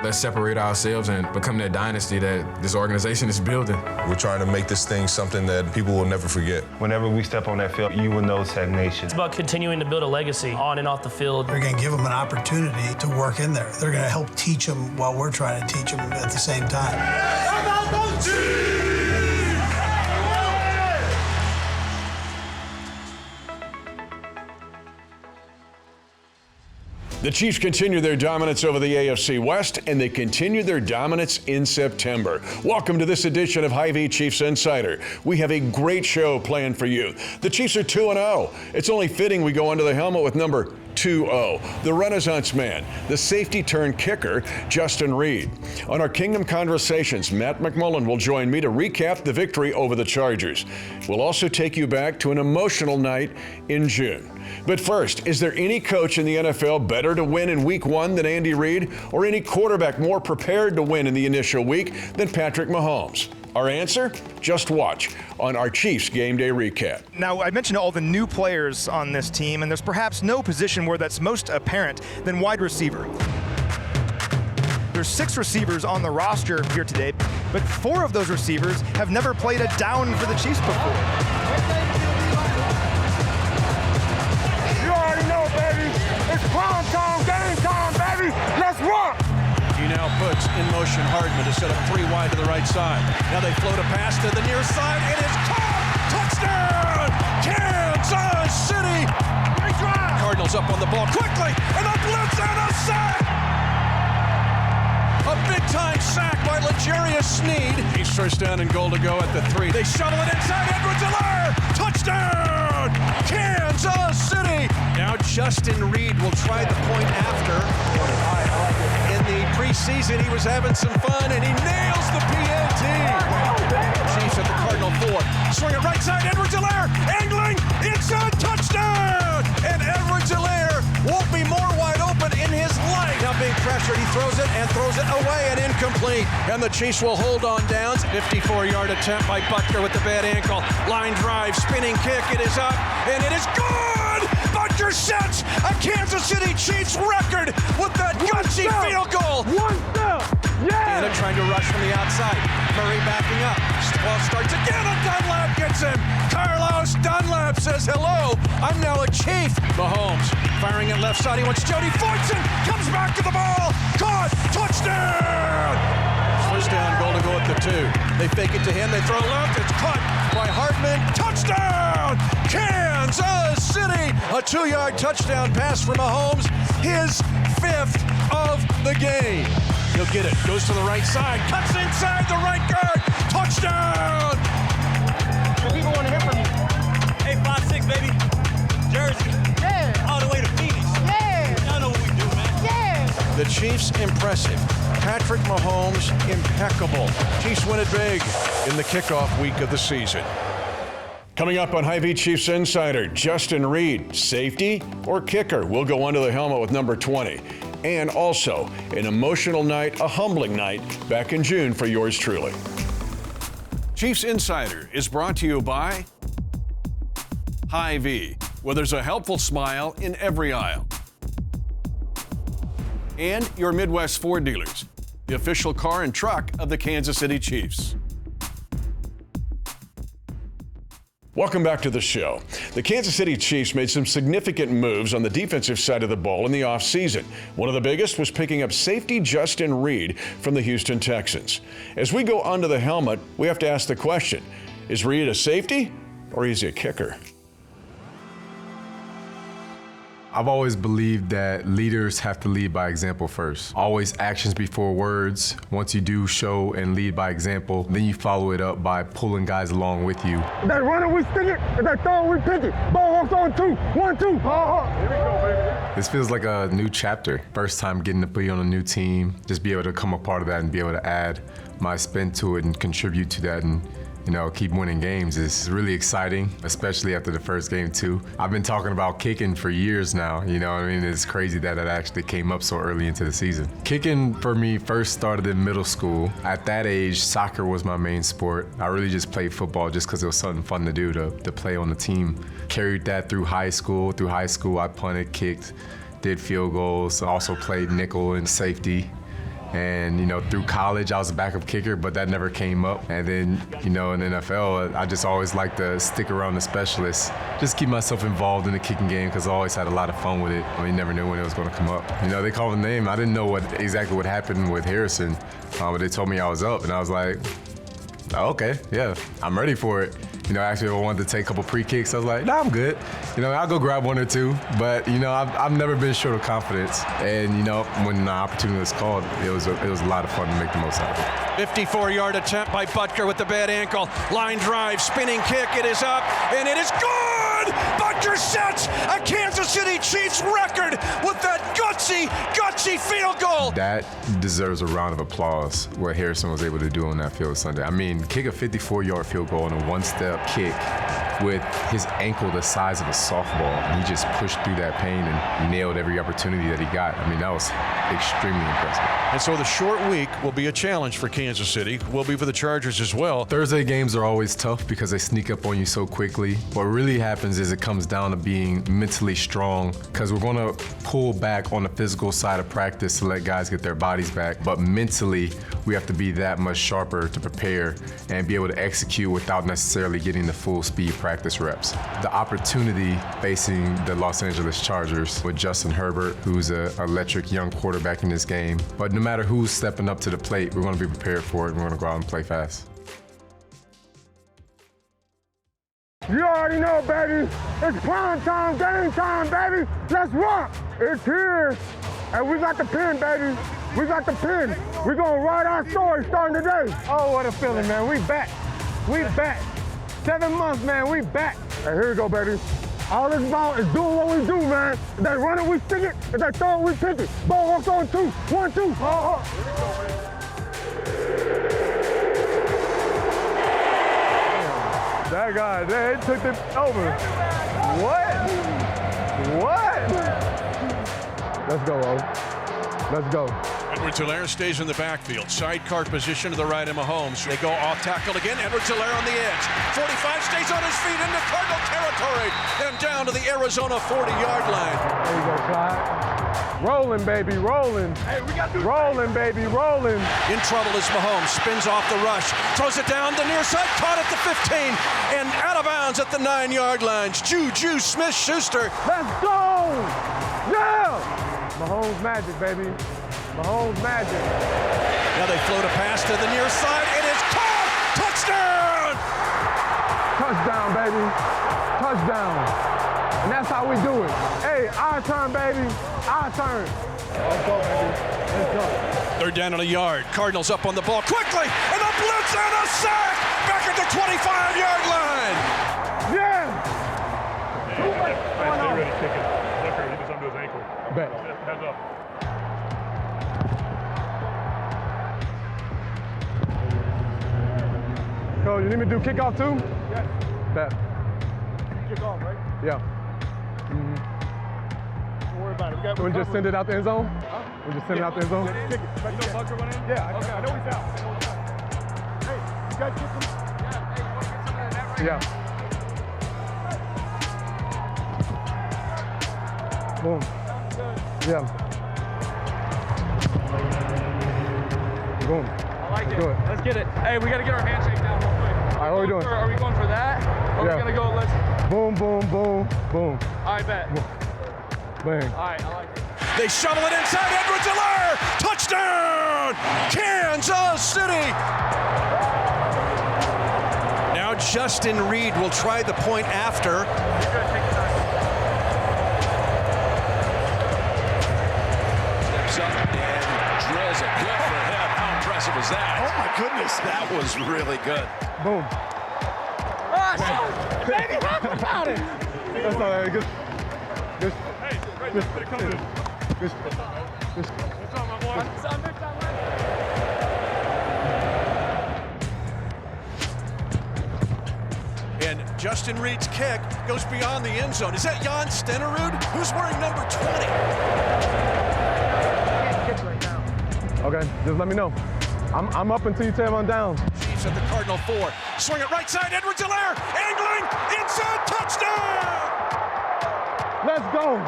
Let's separate ourselves and become that dynasty that this organization is building. We're trying to make this thing something that people will never forget. Whenever we step on that field, you will know stagnation. It's about continuing to build a legacy on and off the field. They're going to give them an opportunity to work in there. They're going to help teach them while we're trying to teach them at the same time. The Chiefs continue their dominance over the AFC West, and they continue their dominance in September. Welcome to this edition of Hy-Vee Chiefs Insider. We have a great show planned for you. The Chiefs are 2-0. It's only fitting we go under the helmet with number 2-0, the Renaissance man, the safety-turned-kicker, Justin Reid. On our Kingdom Conversations, Matt McMullen will join me to recap the victory over the Chargers. We'll also take you back to an emotional night in June. But first, is there any coach in the NFL better to win in Week 1 than Andy Reid, or any quarterback more prepared to win in the initial week than Patrick Mahomes? Our answer? Just watch on our Chiefs Game Day Recap. Now, I mentioned all the new players on this team, and there's perhaps no position where that's most apparent than wide receiver. There's 6 receivers on the roster here today, but 4 of those receivers have never played a down for the Chiefs before. You already know, baby. It's prime time, game time, baby. Let's rock. He now puts in motion Hardman to set up 3 wide to the right side. Now they float a pass to the near side. It is caught! Touchdown! Kansas City! Cardinals up on the ball quickly, and a blitz and a sack! A big-time sack by L'Jarius Sneed. He's first down and goal to go at the 3. They shovel it inside. Edwards-Helaire! Touchdown! Kansas City! Now Justin Reid will try the point after. In the preseason, he was having some fun, and he nails the PAT. Chiefs at the Cardinal 4. Swing it right side. Edwards-Helaire angling. It's a touchdown! And Edwards-Helaire won't be more wide open in his life. Now being pressured, he throws it away and incomplete. And the Chiefs will hold on downs. 54-yard attempt by Butker with the bad ankle. Line drive, spinning kick. It is up, and it is good! Butker sets a Kansas City Chiefs record with that gutsy field goal. One step. Yeah. Dana trying to rush from the outside. Murray backing up. Ball starts again, and Dunlap gets him. Carlos Dunlap says, hello, I'm now a Chief. Mahomes firing at left side. He wants Jody Fortson. Comes back to the ball. Caught. Touchdown. First down, goal to go at the 2. They fake it to him. They throw left. It's caught by Hardman. Touchdown. Kansas City. A 2-yard touchdown pass for Mahomes. His 5th of the game. He'll get it. Goes to the right side. Cuts inside the right guard. Touchdown! People want to hear from you. Hey, 5'6", baby. Jersey. Yeah. All the way to Phoenix. Yeah. Y'all know what we do, man. Yeah. The Chiefs impressive. Patrick Mahomes impeccable. Chiefs win it big in the kickoff week of the season. Coming up on Hy-Vee Chiefs Insider, Justin Reid, safety or kicker, will go under the helmet with number 20. And also, an emotional night, a humbling night, back in June for yours truly. Chiefs Insider is brought to you by Hy-Vee, where there's a helpful smile in every aisle. And your Midwest Ford dealers, the official car and truck of the Kansas City Chiefs. Welcome back to the show. The Kansas City Chiefs made some significant moves on the defensive side of the ball in the offseason. One of the biggest was picking up safety Justin Reid from the Houston Texans. As we go under the helmet, we have to ask the question, is Reid a safety or is he a kicker? I've always believed that leaders have to lead by example first. Always actions before words. Once you do show and lead by example, then you follow it up by pulling guys along with you. If that runner, we stick it. If that throw, we pitch it. Ball hawks on 2. 1, 2. Here we go, baby. This feels like a new chapter. First time getting to be on a new team, just be able to come a part of that and be able to add my spin to it and contribute to that and keep winning games is really exciting, especially after the first game too. I've been talking about kicking for years now, it's crazy that it actually came up so early into the season. Kicking for me first started in middle school. At that age, soccer was my main sport. I really just played football just because it was something fun to do, to play on the team. Carried that through high school. Through high school, I punted, kicked, did field goals, also played nickel and safety. And, you know, through college, I was a backup kicker, but that never came up. And then, you know, in the NFL, I just always like to stick around the specialists, just keep myself involved in the kicking game because I always had a lot of fun with it. I mean, you never knew when it was going to come up. You know, they called the name. I didn't know exactly what happened with Harrison, but they told me I was up, and I was like, oh, okay, yeah, I'm ready for it. You know, actually, I wanted to take a couple pre-kicks. I was like, nah, I'm good. You know, I'll go grab one or two. But, you know, I've never been short of confidence. And, you know, when the opportunity was called, it was a lot of fun to make the most out of it. 54-yard attempt by Butker with the bad ankle. Line drive, spinning kick. It is up, and it is good! Butker sets a Kansas City Chiefs record with that gutsy field goal. That deserves a round of applause, what Harrison was able to do on that field Sunday. I mean, kick a 54-yard field goal on a one-step kick with his ankle the size of a softball, and he just pushed through that pain and nailed every opportunity that he got. I mean, that was extremely impressive. And so the short week will be a challenge for Kansas City, will be for the Chargers as well. Thursday games are always tough because they sneak up on you so quickly. What really happens is it comes down to being mentally strong, because we're going to pull back on the physical side of practice to let guys get their bodies back, but mentally we have to be that much sharper to prepare and be able to execute without necessarily getting the full speed practice reps. The opportunity facing the Los Angeles Chargers with Justin Herbert, who's an electric young quarterback in this game, but no matter who's stepping up to the plate, we're going to be prepared for it, and we're going to go out and play fast. You already know, baby. It's prime time, game time, baby. Let's rock. It's here. And we got the pin, baby. We got the pin. We're going to write our story starting today. Oh, what a feeling, man. We back. We back. 7 months, man. We back. And here we go, baby. All it's about is doing what we do, man. If they run it, we stick it. If they throw it, we pick it. Ball walks on 2. 1, 2. That guy, they took it over. What? Let's go, O. Let's go. Edwards-Helaire stays in the backfield. Sidecar position to the right of Mahomes. They go off tackle again. Edwards-Helaire on the edge. 45 stays on his feet into Cardinal territory and down to the Arizona 40-yard line. There you go, Clyde. Rolling, baby, rolling. Hey, we got to rolling, baby, rolling. In trouble is Mahomes. Spins off the rush. Throws it down the near side. Caught at the 15 and out of bounds at the 9-yard lines. Juju Smith-Schuster. Let's go! Yeah! Mahomes magic, baby. Mahomes magic. Now they float a pass to the near side. It is caught! Touchdown! Touchdown, baby. Touchdown. And that's how we do it. Hey, our turn, baby. Our turn. Let's go, baby. Let's go. Third down and a yard. Cardinals up on the ball quickly, and a blitz and a sack! Back at the 25-yard line! Yeah! Stay ready, kick it. Butker, he did something to his ankle. Bet. Heads up. Coach, you need me to do kickoff too? Yes. Bet. Kick off, right? Yeah. Don't worry about it. We just send it out the end zone? Huh? We just send it out the end zone? Kick it. You know Butker went in? Yeah. Okay, I know he's out. Hey, you guys kick him? Yeah. Boom. Yeah. Boom. I like it. Do it. Let's get it. Hey, we got to get our handshake down real quick. All right, what are we doing? Are we going for that? Or are we going to go, let's... Boom, boom, boom, boom. All right, bet. Bang. All right, I like it. They shovel it inside. Edwards-Helaire! Touchdown! Kansas City! Now Justin Reid will try the point after. Steps up and drills it. Good for him. How impressive was that? Oh my goodness, that was really good. Boom. Baby, talk about it. That's all right. Good. Good. Hey, right there, come in. Good. What's up, my boy? What's up, big time, man? And Justin Reid's kick goes beyond the end zone. Is that Jan Stenerud? Who's wearing number 20? Okay, just let me know. I'm up until you tell me I'm down. Chiefs at the Cardinal 4. Swing it right side. Edwards-Helaire angling inside. Touchdown! Let's go.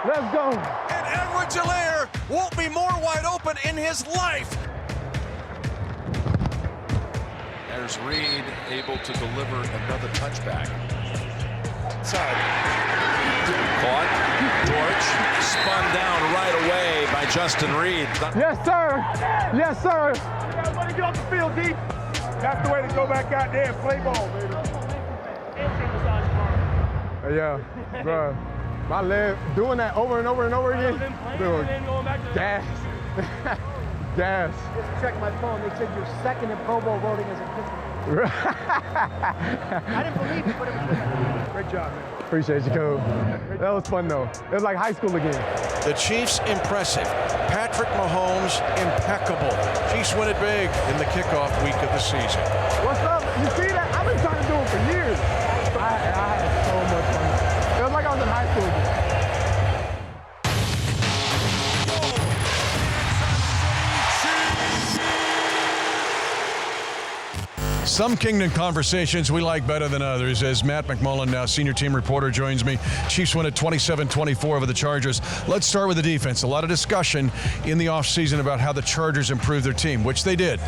Let's go. And Edwards-Helaire won't be more wide open in his life. There's Reid able to deliver another touchback. Side. Caught. George spun down right away by Justin Reid. Yes, sir. Yes, sir. Everybody get off the field, D. That's the way to go back out there and play ball, baby. Yeah, bro. My leg, doing that over and over and over again. Dude, gas. Gas. Just check my phone. They said you're second in Pro Bowl voting as a kicker. I didn't believe it, but it was good. Great job, man. Appreciate you, Coach. That was fun, though. It was like high school again. The Chiefs impressive. Patrick Mahomes impeccable. Chiefs win it big in the kickoff week of the season. What's up? You see that? I've been trying to do it for years. I had so much fun. It was like I was in high school again. Some Kingdom conversations we like better than others. As Matt McMullen, now senior team reporter, joins me. Chiefs win at 27-24 over the Chargers. Let's start with the defense. A lot of discussion in the offseason about how the Chargers improved their team, which they did.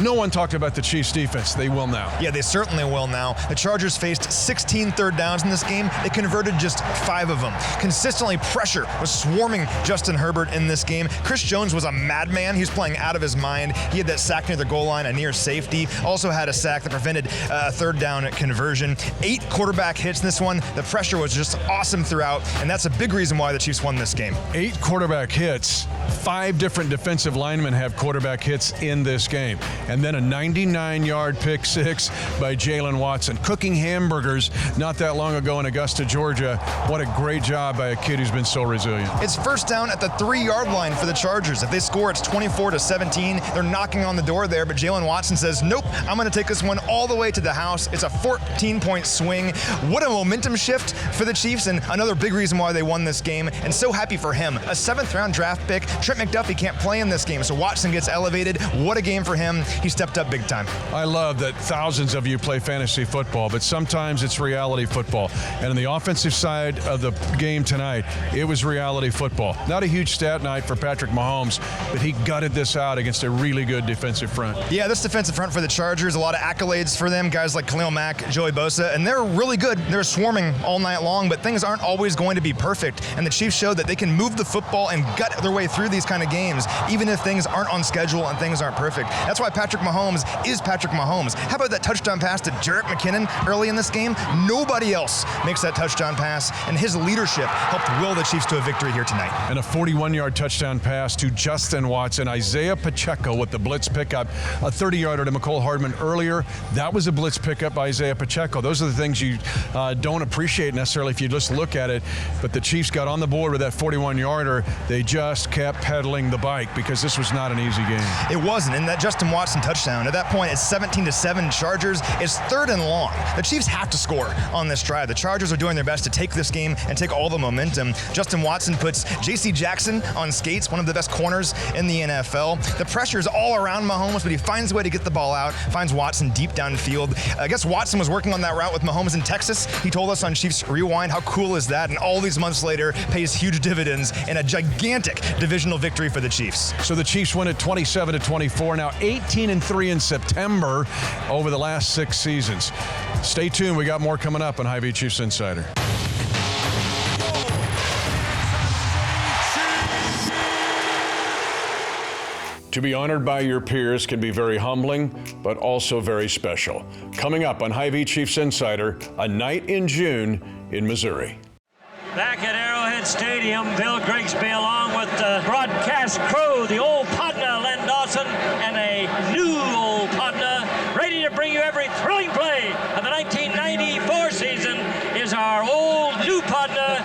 No one talked about the Chiefs' defense. They will now. Yeah, they certainly will now. The Chargers faced 16 third downs in this game. They converted just 5 of them. Consistently, pressure was swarming Justin Herbert in this game. Chris Jones was a madman. He was playing out of his mind. He had that sack near the goal line, a near safety. Also had a sack that prevented a third down conversion. 8 quarterback hits in this one. The pressure was just awesome throughout, and that's a big reason why the Chiefs won this game. 8 quarterback hits. 5 different defensive linemen have quarterback hits in this game. And then a 99-yard pick six by Jalen Watson. Cooking hamburgers not that long ago in Augusta, Georgia. What a great job by a kid who's been so resilient. It's first down at the 3-yard line for the Chargers. If they score, it's 24-17. They're knocking on the door there, but Jalen Watson says, nope, I'm going to take this one all the way to the house. It's a 14-point swing. What a momentum shift for the Chiefs, and another big reason why they won this game, and so happy for him. A 7th-round draft pick. Trent McDuffie can't play in this game, so Watson gets elevated. What a game for him. He stepped up big time. I love that thousands of you play fantasy football, but sometimes it's reality football. And on the offensive side of the game tonight, it was reality football. Not a huge stat night for Patrick Mahomes, but he gutted this out against a really good defensive front. Yeah, this defensive front for the Chargers, a lot of accolades for them. Guys like Khalil Mack, Joey Bosa, and they're really good. They're swarming all night long, but things aren't always going to be perfect. And the Chiefs showed that they can move the football and gut their way through these kind of games, even if things aren't on schedule and things aren't perfect. That's why Patrick Mahomes is Patrick Mahomes. How about that touchdown pass to Jerick McKinnon early in this game? Nobody else makes that touchdown pass, and his leadership helped will the Chiefs to a victory here tonight. And a 41-yard touchdown pass to Justin Watson. Isaiah Pacheco with the blitz pickup. A 30-yarder to McCole Hardman earlier. That was a blitz pickup by Isaiah Pacheco. Those are the things you don't appreciate necessarily if you just look at it. But the Chiefs got on the board with that 41-yarder. They just kept pedaling the bike because this was not an easy game. It wasn't, and that Justin Watson touchdown, at that point, it's 17-7 Chargers. It's 3rd and long. The Chiefs have to score on this drive. The Chargers are doing their best to take this game and take all the momentum. Justin Watson puts J.C. Jackson on skates, one of the best corners in the NFL. The pressure is all around Mahomes, but he finds a way to get the ball out, finds Watson deep downfield. I guess Watson was working on that route with Mahomes in Texas. He told us on Chiefs Rewind, how cool is that? And all these months later, pays huge dividends in a gigantic divisional victory for the Chiefs. So the Chiefs win at 27-24, now 18-3 in September over the last 6 seasons. Stay tuned. We got more coming up on Hy-Vee Chiefs Insider. To be honored by your peers can be very humbling, but also very special. Coming up on Hy-Vee Chiefs Insider, a night in June in Missouri. Back at Arrowhead Stadium, Bill Grigsby along with the broadcast crew, the old partner, Len Dawson, and a new old partner, ready to bring you every thrilling play of the 1994 season is our old new partner,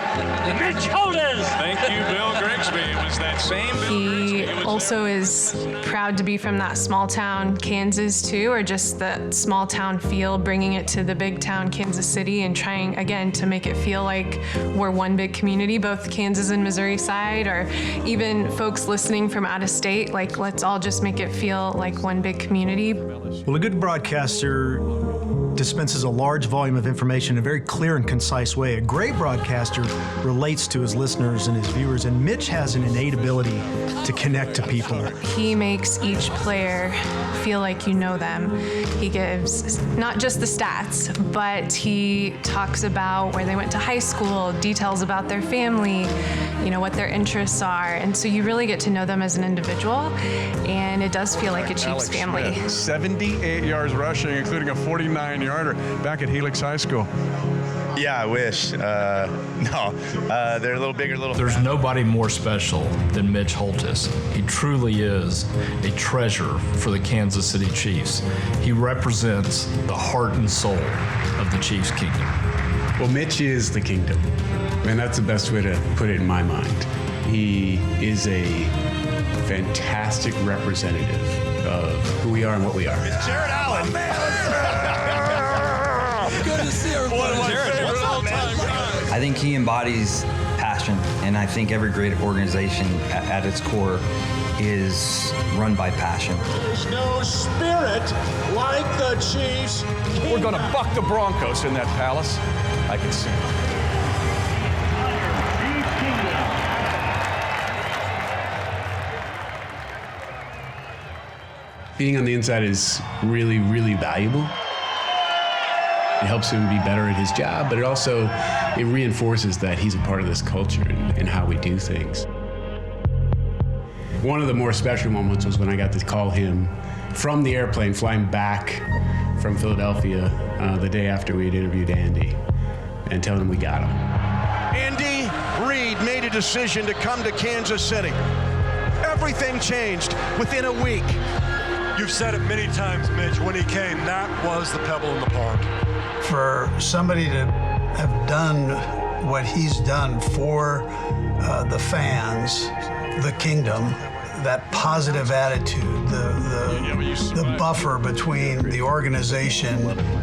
Mitch Holders. Thank you, Bill Grigsby. It was that same Bill Grigsby. He also is proud to be from that small town Kansas too, or just that small town feel, bringing it to the big town Kansas City and trying again to make it feel like we're one big community, both Kansas and Missouri side, or even folks listening from out of state, like let's all just make it feel like one big community. Well, a good broadcaster dispenses a large volume of information in a very clear and concise way. A great broadcaster relates to his listeners and his viewers, and Mitch has an innate ability to connect to people. He makes each player feel like you know them. He gives not just the stats, but he talks about where they went to high school, details about their family, what their interests are. And so you really get to know them as an individual, and it does feel like a Chiefs family. Smith, 78 yards rushing, including a 49-yarder back at Helix High School. Yeah, I wish. They're a little bigger, There's nobody more special than Mitch Holtis. He truly is a treasure for the Kansas City Chiefs. He represents the heart and soul of the Chiefs kingdom. Well, Mitch is the kingdom, and that's the best way to put it in my mind. He is a fantastic representative of who we are and what we are. It's Jared Allen. Good to see everybody. Jared, what's up, man? I think he embodies passion, and I think every great organization at its core is run by passion. There's no spirit like the Chiefs. We're going to buck the Broncos in that palace. I can see it. Being on the inside is really, really valuable. It helps him be better at his job, but it reinforces that he's a part of this culture and how we do things. One of the more special moments was when I got to call him from the airplane flying back from Philadelphia the day after we had interviewed Andy and tell him we got him. Andy Reid made a decision to come to Kansas City. Everything changed within a week. You've said it many times, Mitch, when he came, that was the pebble in the pond. For somebody to have done what he's done for the fans, the kingdom, that positive attitude, the buffer between the organization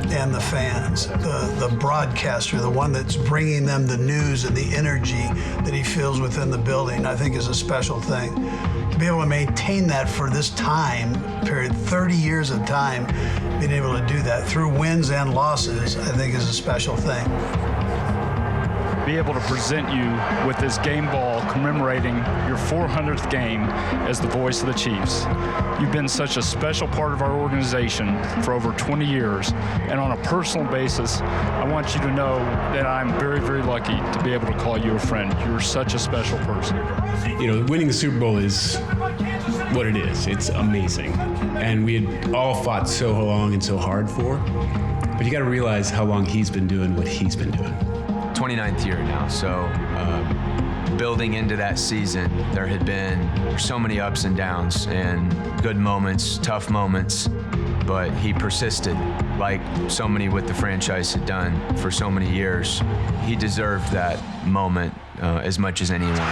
and the fans, the broadcaster, the one that's bringing them the news and the energy that he feels within the building, I think is a special thing. To be able to maintain that for this time period, 30 years of time, being able to do that through wins and losses, I think is a special thing. Be able to present you with this game ball commemorating your 400th game as the voice of the Chiefs. You've been such a special part of our organization for over 20 years, and on a personal basis, I want you to know that I'm very, very lucky to be able to call you a friend. You're such a special person. Winning the Super Bowl is what it is. It's amazing. And we had all fought so long and so hard for, but you got to realize how long he's been doing what he's been doing. 29th year now, so building into that season, there had been so many ups and downs and good moments, tough moments, but he persisted like so many with the franchise had done for so many years. He deserved that moment as much as anyone. 15,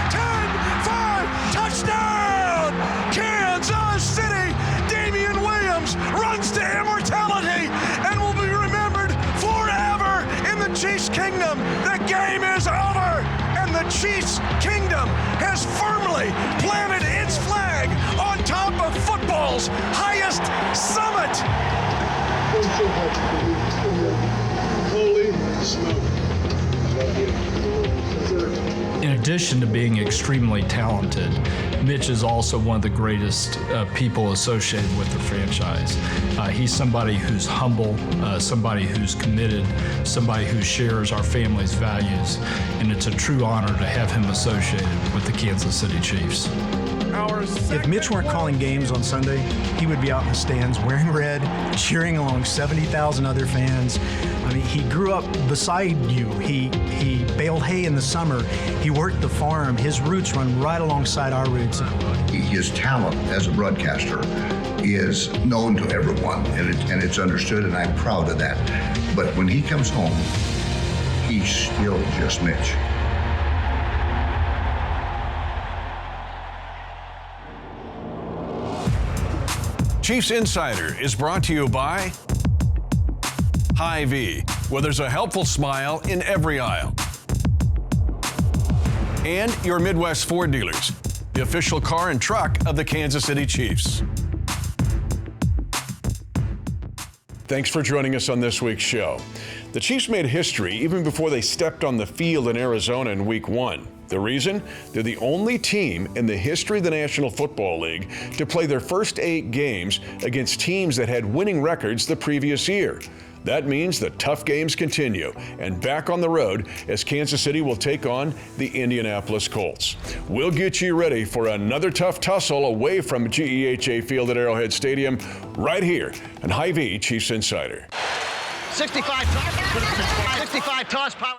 10, 5, touchdown! Kansas City! Damian Williams runs to immortality and will be remembered forever in the Chiefs kingdom. The game is over, and the Chiefs kingdom has firmly planted its flag on top of football's highest summit. Holy smoke. In addition to being extremely talented, Mitch is also one of the greatest people associated with the franchise. He's somebody who's humble, somebody who's committed, somebody who shares our family's values, and it's a true honor to have him associated with the Kansas City Chiefs. If Mitch weren't calling games on Sunday, he would be out in the stands wearing red, cheering along 70,000 other fans. I mean, he grew up beside you. He baled hay in the summer. He worked the farm. His roots run right alongside our roots. His talent as a broadcaster is known to everyone, and it's understood, and I'm proud of that. But when he comes home, he's still just Mitch. Chiefs Insider is brought to you by Hy-Vee, where there's a helpful smile in every aisle. And your Midwest Ford dealers, the official car and truck of the Kansas City Chiefs. Thanks for joining us on this week's show. The Chiefs made history even before they stepped on the field in Arizona in Week 1. The reason? They're the only team in the history of the National Football League to play their first 8 games against teams that had winning records the previous year. That means the tough games continue, and back on the road as Kansas City will take on the Indianapolis Colts. We'll get you ready for another tough tussle away from GEHA Field at Arrowhead Stadium right here on Hy-Vee Chiefs Insider. 65 toss power.